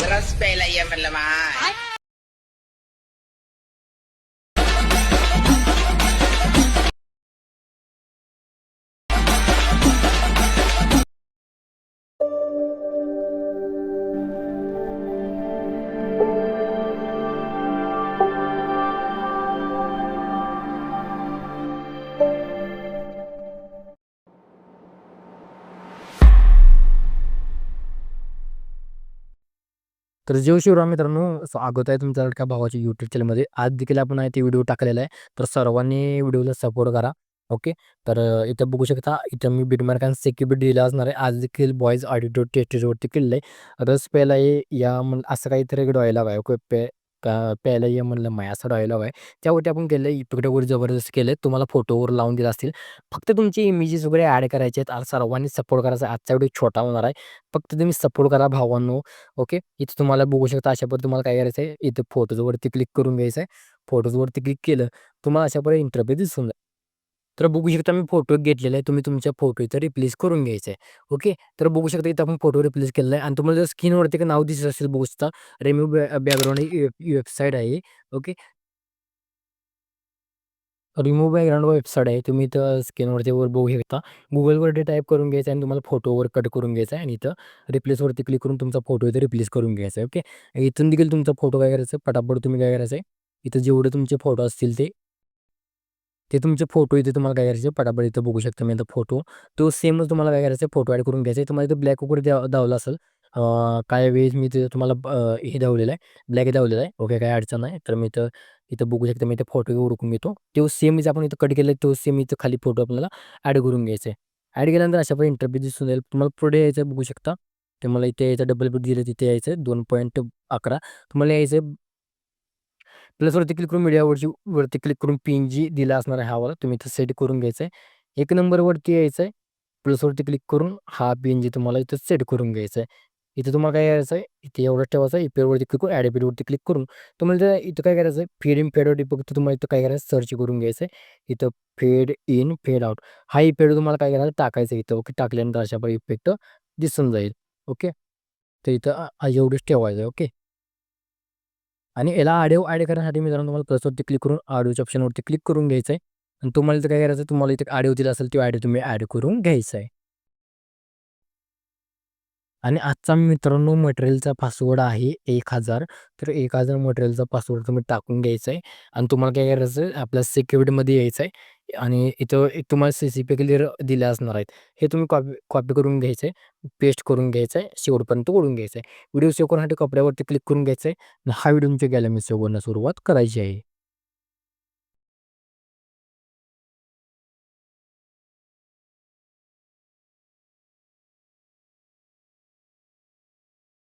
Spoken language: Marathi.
रस प्यायला ये म्हणलं माय. तर जय शिवराम मित्रांनो, स्वागत आहे तुमच्या लाडक्या भावाच्या यूट्यूब चॅनलमध्ये. आज देखील आपण आहे ते व्हिडिओ टाकलेला आहे. तर सर्वांनी व्हिडिओला सपोर्ट करा. ओके. तर इथं बघू शकता, इथं मी बिटमार्क सिक्युरिटी दिला असणार आहे. आज देखील बॉयज ऑडिटोर टेस्टवरती केलेलं आहे. रस प्यायला ये या असं काहीतरी एक डायलॉग आहे. ओके. प्यायला ये म्हणलं माय असा डायलॉग आहे. त्यावरती आपण केलं इकडे जबरदस्त केलं. तुम्हाला फोटोवर लावून दिला असतील. फक्त तुमचे इमेजेस वगैरे ॲड करायचे आहेत. आज सर्वांनी सपोर्ट करायचा. आजचा व्हिडिओ छोटा होणार आहे. फक्त तुम्ही सपोर्ट करा भावांनो. ओके. इथं तुम्हाला बघू शकता अशा पद्धतीने तुम्हाला काय करायचं आहे, इथं फोटोजवरती क्लिक करून घ्यायचं आहे. फोटोजवरती क्लिक केलं, तुम्हाला अशा प्रकारे इंटरफेस दिसून जाईल. तर बघू शकता मी फोटो घेतलेला आहे. तुम्ही तुमच्या फोटो इथं रिप्लेस करून घ्यायचा आहे. ओके. तर बघू शकता इथं आपण फोटो रिप्लेस केलेला आहे आणि तुम्हाला जर स्क्रीनवरती एक नाव दिसत असेल बघू शकता, रिमूव्ह बॅकग्राऊंड ही वेबसाईट आहे. ओके. रिमूव्ह बॅकग्राऊंड वेबसाईट आहे. तुम्ही इथं स्क्रीनवरती वर बघू शकता. Googleवरती टाइप करून घ्यायचं आहे आणि तुम्हाला फोटोवर कट करून घ्यायचा आहे आणि इथं रिप्लेसवरती क्लिक करून तुमचा फोटो इथे रिप्लेस करून घ्यायचा आहे. ओके. इथून देखील तुमचा फोटो काय करायचा आहे, पटापट तुम्ही काय करायचं आहे, इथं जेवढे तुमचे फोटो असतील ते तुमचे फोटो इथे तुम्हाला काय करायचे पटापट इथं बघू शकता मी आता फोटो. तो सेमच तुम्हाला काय करायचं आहे, फोटो ॲड करून घ्यायचा आहे. तुम्हाला इथं ब्लॅक वगैरे दावला असेल. काही वेळेस मी ते तुम्हाला हे दावलेलं आहे, ब्लॅक दावलेलं आहे. ओके. काही अडचण नाही. तर मी इथं इथं बघू शकता मी इथे फोटो हुडकून घेतो. तो सेम आपण इथं कट केलं, तो सेम इथं खाली फोटो आपल्याला ॲड करून घ्यायचा आहे. ॲड केल्यानंतर अशा प्रकारे इंटरफेस दिसून जाईल. तुम्हाला पुढे यायचं बघू शकता. ते मला इथे यायचं डबल क्लिक दिलं तिथे यायचं 2.11 तुम्हाला यायचं प्लसवरती क्लिक करून मीडियावरची वरती क्लिक करून पी दिला असणार आहे हा वाला तुम्ही इथं सेट करून घ्यायचा आहे. 1 नंबरवरती यायचं आहे. प्लसवरती क्लिक करून हा पी तुम्हाला इथं सेट करून घ्यायचा आहे. इथे तुम्हाला काय करायचं आहे, इथे एवढंच ठेवायचं आहे. इफेक्टवरती क्लिक करून ॲड इफेक्टवरती क्लिक करून तुम्हाला इथं काय करायचं आहे, fade in fade out effect तुम्हाला इथं काय करायचं सर्च करून घ्यायचं आहे. इथं फेड इन फेड आउट हा इफेक्ट तुम्हाला काय करायचं टाकायचं इथं. ओके. टाकल्यानंतर अशा प्रकारे इफेक्ट दिसून जाईल. ओके. तर इथं एवढंच ठेवायचं आहे. ओके. आणि याला ऑडिओ ॲड करण्यासाठी मित्रांनो तुम्हाला प्लसवरती क्लिक करून ऑडिओच्या ऑप्शनवरती क्लिक करून घ्यायचं आहे आणि तुम्हाला इथं काय करायचं आहे, तुम्हाला इथे ऑडिओ दिला असेल, तो ऑडिओ तुम्ही ॲड करून घ्यायचा आहे. आणि आजचा मित्रांनो मटेरियलचा पासवर्ड आहे 1000. तर 1000 मटेरियलचा पासवर्ड तुम्ही टाकून घ्यायचा आहे आणि तुम्हाला काय करायचं आहे, आपल्या सिक्युरिटीमध्ये यायचं आहे आणि इथं एक तुम्हाला CCP क्लिअर दिले असणार आहेत. हे तुम्ही कॉपी कॉपी करून घ्यायचं आहे, पेस्ट करून घ्यायचं आहे, शेवटपर्यंत ओढून घ्यायचं आहे. व्हिडिओ सेव्ह करण्यासाठी कपड्यावरती क्लिक करून घ्यायचं आहे आणि हा व्हिडिओ तुमच्या गॅलरीमध्ये सेव्ह करण्यास सुरुवात करायची आहे.